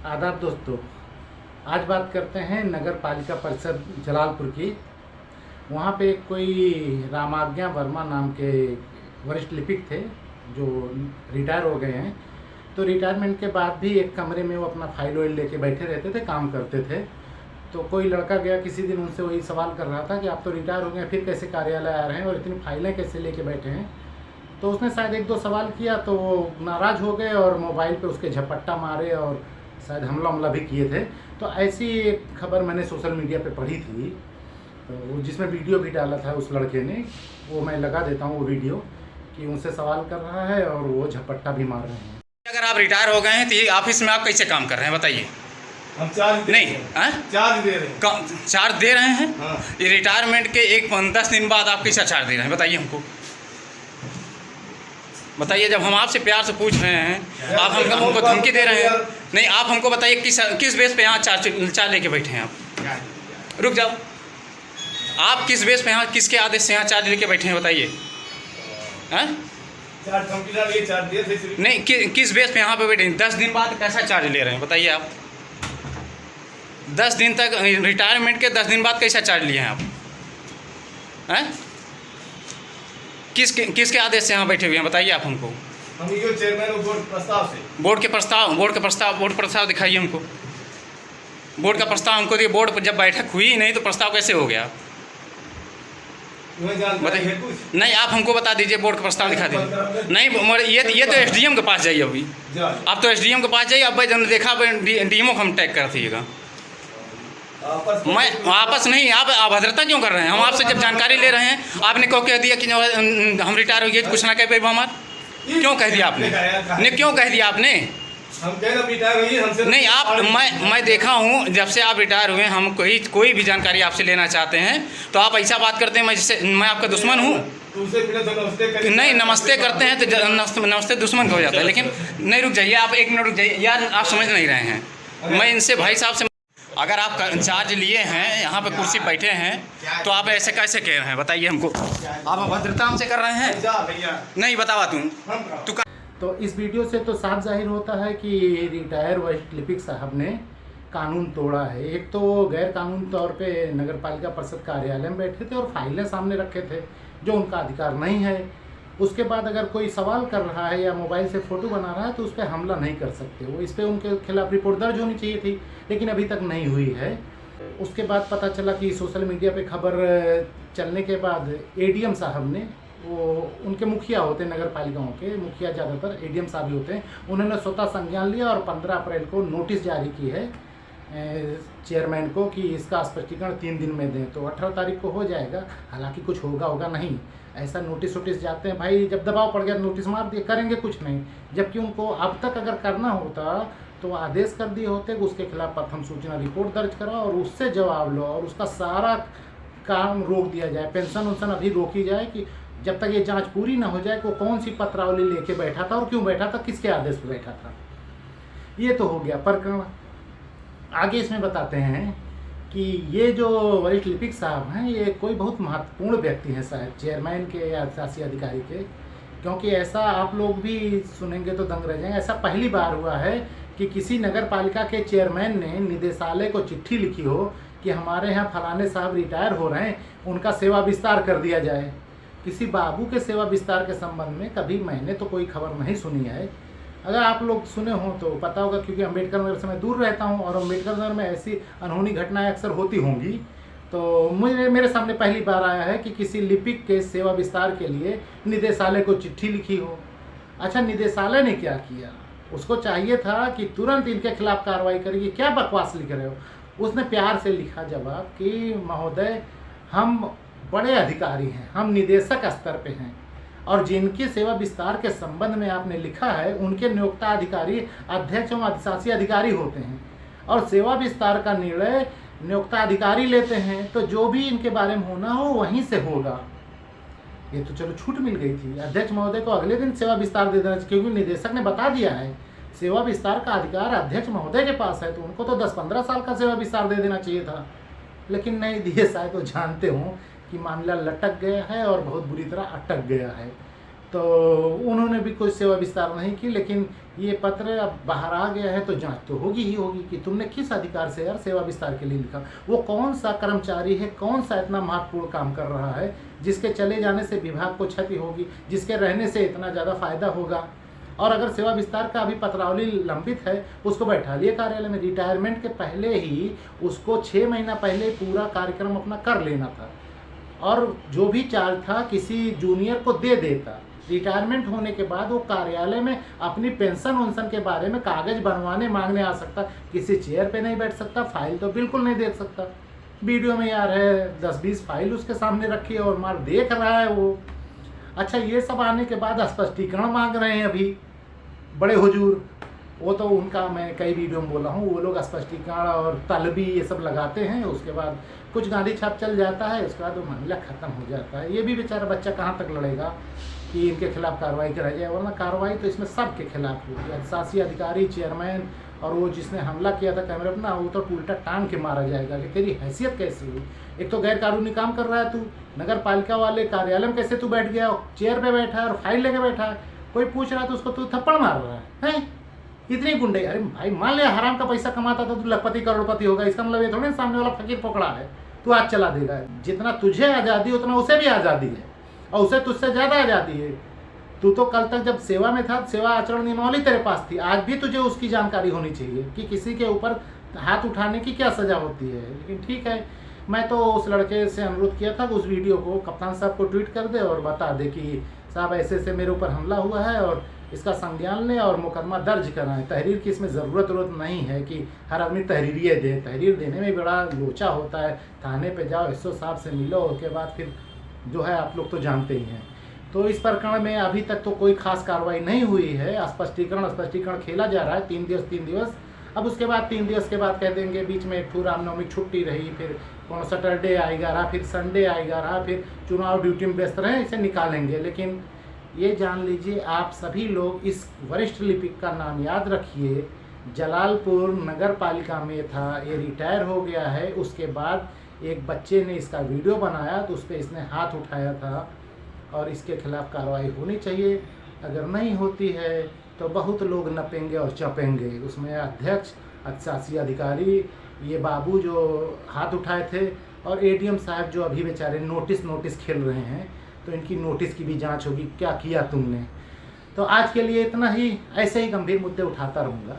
आदाब दोस्तों, आज बात करते हैं नगर पालिका परिषद जलालपुर की। वहाँ पे कोई रामाज्ञा वर्मा नाम के वरिष्ठ लिपिक थे जो रिटायर हो गए हैं। तो रिटायरमेंट के बाद भी एक कमरे में वो अपना फाइल वाइल लेके बैठे रहते थे, काम करते थे। तो कोई लड़का गया किसी दिन, उनसे वही सवाल कर रहा था कि आप तो रिटायर हो गए, फिर कैसे कार्यालय आ रहे हैं और इतनी फाइलें कैसे लेके बैठे हैं। तो उसने शायद एक दो सवाल किया तो वो नाराज़ हो गए और मोबाइल पे उसके झपट्टा मारे और शायद हमला भी किए थे। तो ऐसी एक खबर मैंने सोशल मीडिया पे पढ़ी थी, तो वो जिसमें वीडियो भी डाला था उस लड़के ने, वो मैं लगा देता हूँ वो वीडियो, कि उनसे सवाल कर रहा है और वो झपट्टा भी मार रहे हैं। अगर आप रिटायर हो गए हैं तो ये ऑफिस में आप कैसे काम कर रहे हैं बताइए? हम चार्ज नहीं चार्ज दे रहे हैं। चार्ज दे रहे हैं? हाँ। ये रिटायरमेंट के 10 दिन बाद आप कैसा चार्ज दे रहे हैं बताइए हमको। बताइए, जब हम आपसे प्यार से पूछ रहे हैं आप हमको धमकी दे रहे हैं। नहीं, आप हमको बताइए किस बेस पे यहाँ चार्ज लेके बैठे हैं आप? रुक जाओ, आप किस बेस पे यहाँ, किसके आदेश से यहाँ चार्ज लेके बैठे हैं बताइए? नहीं, किस बेस पे यहाँ पे बैठे हैं? 10 दिन बाद कैसा चार्ज ले रहे हैं बताइए आप? 10 दिन तक रिटायरमेंट के 10 दिन बाद कैसा चार्ज लिए हैं आप? हैं? किसके आदेश से यहाँ बैठे हुए हैं बताइए आप हमको? हम ये चेयरमैन और बोर्ड प्रस्ताव से। बोर्ड प्रस्ताव दिखाइए हमको। बोर्ड का प्रस्ताव हमको दिए। बोर्ड पर जब बैठक हुई ही नहीं तो प्रस्ताव कैसे हो गया बताइए? नहीं, आप हमको बता दीजिए, बोर्ड का प्रस्ताव दिखा दीजिए। नहीं, ये तो एसडीएम के पास जाइए अभी। आप तो एसडीएम के पास जाइए। अब भाई देखा डीएमओ को हम टैग कर दिएगा। मैं वापस नहीं, आप अभद्रता क्यों कर रहे हैं? हम आपसे जब जानकारी ले रहे हैं आपने कह दिया कि हम रिटायर हो गए तो कुछ ना कह पाए हमार। क्यों कह दिया आपने? नहीं, क्यों कह दिया आपने? हम रिटायर हुए हमसे नहीं, आप मैं देखा हूँ जब से आप रिटायर हुए, हम कोई भी जानकारी आपसे लेना चाहते हैं तो आप ऐसा बात करते हैं मैं आपका दुश्मन हूँ। नहीं, नमस्ते करते हैं तो नमस्ते दुश्मन का हो जाता है। लेकिन नहीं, रुक जाइए आप, 1 मिनट रुक जाइए यार, आप समझ नहीं रहे हैं। मैं इनसे भाई साहब से, अगर आप चार्ज लिए हैं, यहाँ पे कुर्सी बैठे हैं, तो आप ऐसे कैसे कह रहे हैं बताइए हमको? आप अभद्रता हमसे कर रहे हैं? नहीं, बतावा तू। तो इस वीडियो से तो साफ जाहिर होता है कि रिटायर वरिष्ठ लिपिक साहब ने कानून तोड़ा है। एक तो वो गैर कानूनी तौर पे नगर पालिका परिषद कार्यालय में बैठे थे और फाइलें सामने रखे थे जो उनका अधिकार नहीं है। उसके बाद अगर कोई सवाल कर रहा है या मोबाइल से फ़ोटो बना रहा है तो उस पर हमला नहीं कर सकते। वो इस पर उनके खिलाफ रिपोर्ट दर्ज होनी चाहिए थी, लेकिन अभी तक नहीं हुई है। उसके बाद पता चला कि सोशल मीडिया पे खबर चलने के बाद एडीएम साहब ने, वो उनके मुखिया होते हैं, नगर पालिकाओं के मुखिया ज़्यादातर एडीएम साहब ही होते हैं, उन्होंने स्वतः संज्ञान लिया और 15 अप्रैल को नोटिस जारी की है चेयरमैन को कि इसका स्पष्टीकरण 3 दिन में दें। तो 18 तारीख को हो जाएगा। हालांकि कुछ होगा नहीं, ऐसा नोटिस जाते हैं भाई, जब दबाव पड़ गया नोटिस मार दिए, करेंगे कुछ नहीं। जबकि उनको अब तक अगर करना होता तो आदेश कर दिए होते कि उसके खिलाफ प्रथम सूचना रिपोर्ट दर्ज करो और उससे जवाब लो और उसका सारा काम रोक दिया जाए। पेंशन वेंशन अभी रोकी जाए कि जब तक ये जांच पूरी ना हो जाए कि वो कौन सी पत्रावली लेके बैठा था और क्यों बैठा था, किसके आदेश पर बैठा था। ये तो हो गया प्रकरण। आगे इसमें बताते हैं कि ये जो वरिष्ठ लिपिक साहब हैं, ये कोई बहुत महत्वपूर्ण व्यक्ति हैं शायद चेयरमैन के या शासी अधिकारी के, क्योंकि ऐसा आप लोग भी सुनेंगे तो दंग रह जाएंगे। ऐसा पहली बार हुआ है कि किसी नगर पालिका के चेयरमैन ने निदेशालय को चिट्ठी लिखी हो कि हमारे यहाँ फलाने साहब रिटायर हो रहे हैं, उनका सेवा विस्तार कर दिया जाए। किसी बाबू के सेवा विस्तार के संबंध में कभी मैंने तो कोई खबर नहीं सुनी है। अगर आप लोग सुने हों तो पता होगा, क्योंकि अम्बेडकर नगर से मैं दूर रहता हूं और अम्बेडकर नगर में ऐसी अनहोनी घटनाएं अक्सर होती होंगी। तो मेरे सामने पहली बार आया है कि किसी लिपिक के सेवा विस्तार के लिए निदेशालय को चिट्ठी लिखी हो। अच्छा, निदेशालय ने क्या किया? उसको चाहिए था कि तुरंत इनके खिलाफ कार्रवाई करिए, क्या बकवास लिख रहे हो। उसने प्यार से लिखा जवाब कि महोदय, हम बड़े अधिकारी हैं, हम निदेशक स्तर पे हैं और जिनकी सेवा विस्तार के संबंध में आपने लिखा है उनके नियोक्ता अधिकारी अध्यक्ष एवं अधिशासी अधिकारी होते हैं और सेवा विस्तार का निर्णय नियोक्ता अधिकारी लेते हैं। तो जो भी इनके बारे में होना हो वहीं से होगा। ये तो चलो छूट मिल गई थी। अध्यक्ष महोदय को अगले दिन सेवा विस्तार दे देना, क्योंकि निदेशक ने बता दिया है सेवा विस्तार का अधिकार अध्यक्ष महोदय के पास है, तो उनको तो 10-15 साल का सेवा विस्तार दे देना चाहिए था, लेकिन नहीं दिए। शायद तो जानते हो कि मामला लटक गया है और बहुत बुरी तरह अटक गया है। तो उन्होंने भी कोई सेवा विस्तार नहीं की, लेकिन ये पत्र अब बाहर आ गया है तो जांच तो होगी ही होगी कि तुमने किस अधिकार से यार सेवा विस्तार के लिए लिखा। वो कौन सा कर्मचारी है, कौन सा इतना महत्वपूर्ण काम कर रहा है जिसके चले जाने से विभाग को क्षति होगी, जिसके रहने से इतना ज़्यादा फायदा होगा। और अगर सेवा विस्तार का अभी पत्रावली लंबित है उसको बैठा लिए कार्यालय में। रिटायरमेंट के पहले ही उसको 6 महीना पहले पूरा कार्यक्रम अपना कर लेना था और जो भी चार्ज था किसी जूनियर को दे देता। रिटायरमेंट होने के बाद वो कार्यालय में अपनी पेंशन वेंशन के बारे में कागज बनवाने मांगने आ सकता, किसी चेयर पे नहीं बैठ सकता, फाइल तो बिल्कुल नहीं देख सकता। वीडियो में यार है 10-20 फाइल उसके सामने रखी है और मार देख रहा है वो। अच्छा, ये सब आने के बाद स्पष्टीकरण मांग रहे हैं अभी बड़े हुजूर। वो तो उनका मैं कई वीडियो में बोला हूँ, वो लोग स्पष्टीकरण और तलबी ये सब लगाते हैं, उसके बाद कुछ गांधी छाप चल जाता है, उसके बाद वो मामला ख़त्म हो जाता है। ये भी बेचारा बच्चा कहाँ तक लड़ेगा कि इनके खिलाफ कार्रवाई कराई जाए, वरना कार्रवाई तो इसमें सब के खिलाफ होगी। शासी अधिकारी, चेयरमैन और वो जिसने हमला किया था कैमरे पर ना, वो तो उल्टा टांग के मारा जाएगा कि तेरी हैसियत कैसी हुई। एक तो गैर कानूनी काम कर रहा है तू, नगर पालिका वाले कार्यालय में कैसे तू बैठ गया, चेयर पे बैठा है और फाइल लेके बैठा है, कोई पूछ रहा है तो उसको तू थप्पड़ मार रहा है। इतनी गुंडे। अरे भाई मान लिया हराम का पैसा कमाता था, तू लखपति करोड़पति होगा, इसका मतलब ये थोड़ी सामने वाला फकीर पकड़ा है तू आज चला देगा। जितना तुझे आज़ादी उतना उसे भी आज़ादी है और उसे तुझसे ज़्यादा आज़ादी है। तू तो कल तक जब सेवा में था, सेवा आचरण नियमावली तेरे पास थी, आज भी तुझे उसकी जानकारी होनी चाहिए कि किसी के ऊपर हाथ उठाने की क्या सज़ा होती है। लेकिन ठीक है, मैं तो उस लड़के से अनुरोध किया था कि उस वीडियो को कप्तान साहब को ट्वीट कर दे और बता दे कि साहब ऐसे ऐसे मेरे ऊपर हमला हुआ है और इसका संज्ञान लें और मुकदमा दर्ज कराएं। तहरीर की इसमें ज़रूरत नहीं है कि हर आदमी तहरीरिए दे, तहरीर देने में बड़ा लोचा होता है। थाने पे जाओ, एसओ साहब से मिलो, उसके बाद फिर जो है आप लोग तो जानते ही हैं। तो इस प्रकरण में अभी तक तो कोई खास कार्रवाई नहीं हुई है। स्पष्टीकरण खेला जा रहा है 3 दिवस। अब उसके बाद 3 दिवस के बाद कह देंगे बीच में एक रामनवमी छुट्टी रही, फिर कौन सैटरडे आएगा रहा, फिर संडे आएगा रहा, फिर चुनाव ड्यूटी में व्यस्त रहे, इसे निकालेंगे। लेकिन ये जान लीजिए आप सभी लोग, इस वरिष्ठ लिपिक का नाम याद रखिए। जलालपुर नगर पालिका में था, ये रिटायर हो गया है। उसके बाद एक बच्चे ने इसका वीडियो बनाया तो उस पर इसने हाथ उठाया था और इसके खिलाफ कार्रवाई होनी चाहिए। अगर नहीं होती है तो बहुत लोग नपेंगे और चपेंगे। उसमें अध्यक्ष, शासी अधिकारी, ये बाबू जो हाथ उठाए थे और एडीएम साहब जो अभी बेचारे नोटिस खेल रहे हैं, तो इनकी नोटिस की भी जांच होगी, क्या किया तुमने। तो आज के लिए इतना ही, ऐसे ही गंभीर मुद्दे उठाता रहूँगा।